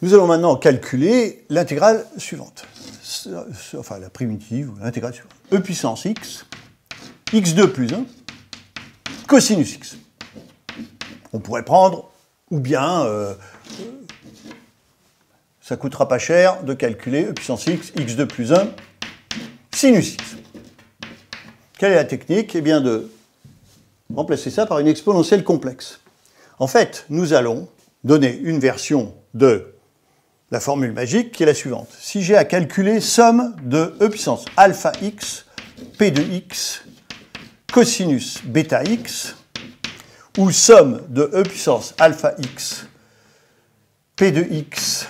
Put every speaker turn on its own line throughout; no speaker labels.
Nous allons maintenant calculer l'intégrale suivante. Enfin, la primitive, l'intégrale suivante. E puissance x, x2 plus 1, cosinus x. On pourrait prendre, ou bien, ça ne coûtera pas cher de calculer E puissance x, x2 plus 1, sinus x. Quelle est la technique? Eh bien, de remplacer ça par une exponentielle complexe. En fait, nous allons donner une version de la formule magique qui est la suivante. Si j'ai à calculer somme de E puissance alpha x, p de x, cosinus bêta x, ou somme de E puissance alpha x, p de x,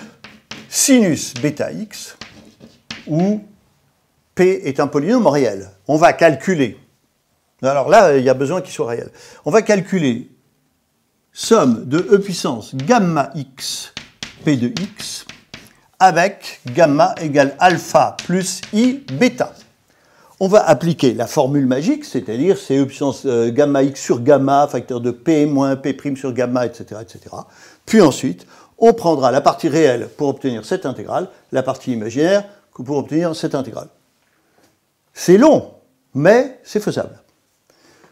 sinus bêta x, où p est un polynôme réel. On va calculer, alors là, il y a besoin qu'il soit réel. On va calculer somme de E puissance gamma x, p de x, avec gamma égale alpha plus i bêta. On va appliquer la formule magique, c'est-à-dire c'est E puissance gamma x sur gamma, facteur de p moins p' sur gamma, etc., etc. Puis ensuite, on prendra la partie réelle pour obtenir cette intégrale, la partie imaginaire pour obtenir cette intégrale. C'est long, mais c'est faisable.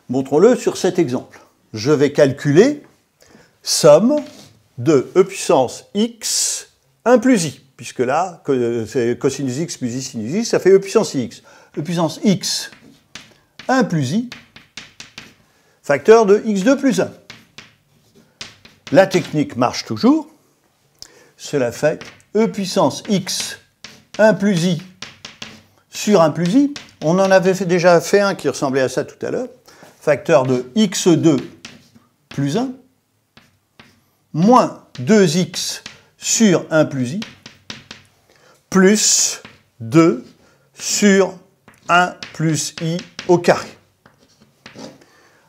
Montrons-le sur cet exemple. Je vais calculer somme de E puissance x 1 plus i, puisque là, c'est cosinus x plus i sinus x, ça fait E puissance x. E puissance x 1 plus i, facteur de x2 plus 1. La technique marche toujours. Cela fait E puissance x 1 plus i sur 1 plus i. On en avait déjà fait un qui ressemblait à ça tout à l'heure. Facteur de x2 plus 1, moins 2x sur 1 plus i, plus 2 sur 1 plus i au carré.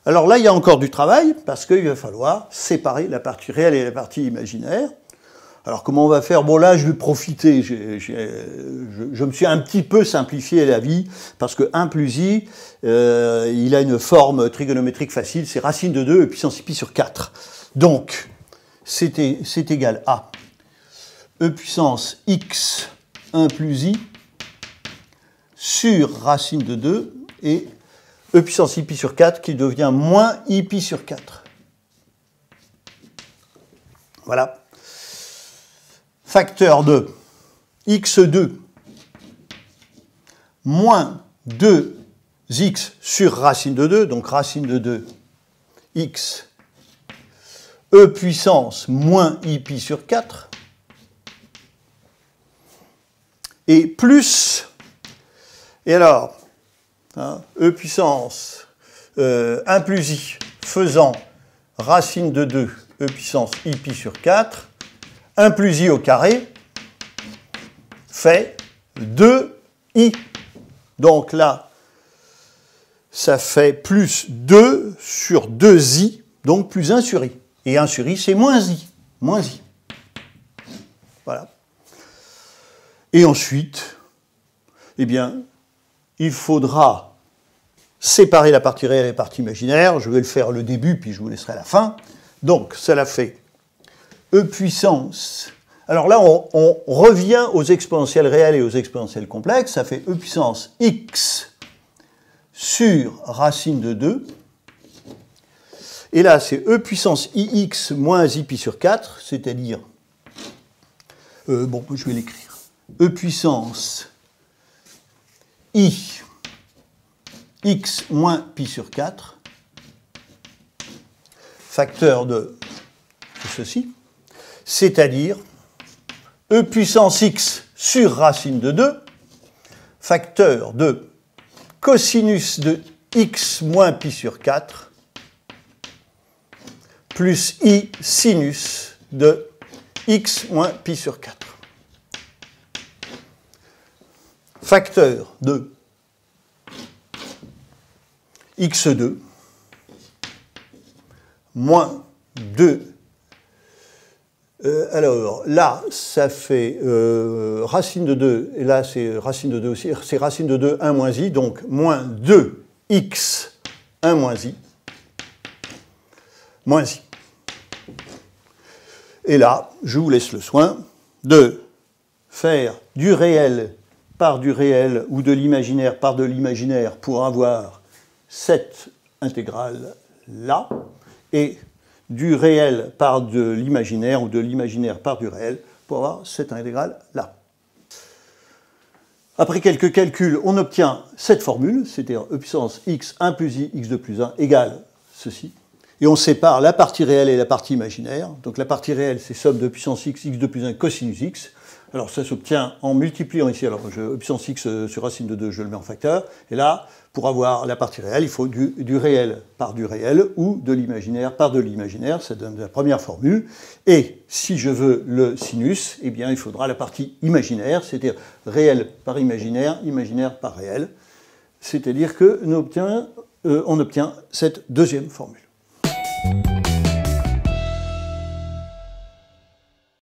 Alors là, il y a encore du travail, parce qu'il va falloir séparer la partie réelle et la partie imaginaire. Alors comment on va faire? Bon là, je vais profiter, je me suis un petit peu simplifié la vie, parce que 1 plus i, il a une forme trigonométrique facile, c'est racine de 2 puissance pi sur 4. Donc, c'est égal à E puissance x 1 plus i sur racine de 2 et E puissance i pi sur 4 qui devient moins i pi sur 4. Voilà. Facteur de x2 moins 2x sur racine de 2, donc racine de 2 x, E puissance moins i pi sur 4, et plus, et alors, hein, E puissance 1 plus i faisant racine de 2, E puissance i pi sur 4, 1 plus i au carré fait 2i. Donc là, ça fait plus 2 sur 2i, donc plus 1 sur i. Et 1 sur i, c'est moins i. Moins i. Voilà. Et ensuite, eh bien, il faudra séparer la partie réelle et la partie imaginaire. Je vais le faire le début, puis je vous laisserai la fin. Donc, cela fait E puissance. Alors là, on revient aux exponentielles réelles et aux exponentielles complexes. Ça fait E puissance x sur racine de 2. Et là, c'est E puissance ix moins i pi sur 4, c'est-à-dire, bon, je vais l'écrire. E puissance i x moins pi sur 4, facteur de ceci, c'est-à-dire E puissance x sur racine de 2, facteur de cosinus de x moins pi sur 4, plus i sinus de x moins pi sur 4. Facteur de x2 moins 2. Alors là, ça fait racine de 2, et là c'est racine de 2 aussi, c'est racine de 2, 1 moins i, donc moins 2x, 1 moins i, moins i. Et là, je vous laisse le soin de faire du réel par du réel ou de l'imaginaire par de l'imaginaire pour avoir cette intégrale-là, et du réel par de l'imaginaire ou de l'imaginaire par du réel pour avoir cette intégrale-là. Après quelques calculs, on obtient cette formule, c'est-à-dire e puissance x 1 plus i x de plus 1 égale ceci. Et on sépare la partie réelle et la partie imaginaire. Donc la partie réelle, c'est somme de puissance x, x de plus 1 cosinus x. Alors ça s'obtient en multipliant ici, alors e puissance x sur racine de 2, je le mets en facteur. Et là, pour avoir la partie réelle, il faut du réel par du réel ou de l'imaginaire par de l'imaginaire. Ça donne la première formule. Et si je veux le sinus, eh bien il faudra la partie imaginaire, c'est-à-dire réel par imaginaire, imaginaire par réel. C'est-à-dire qu'on obtient cette deuxième formule.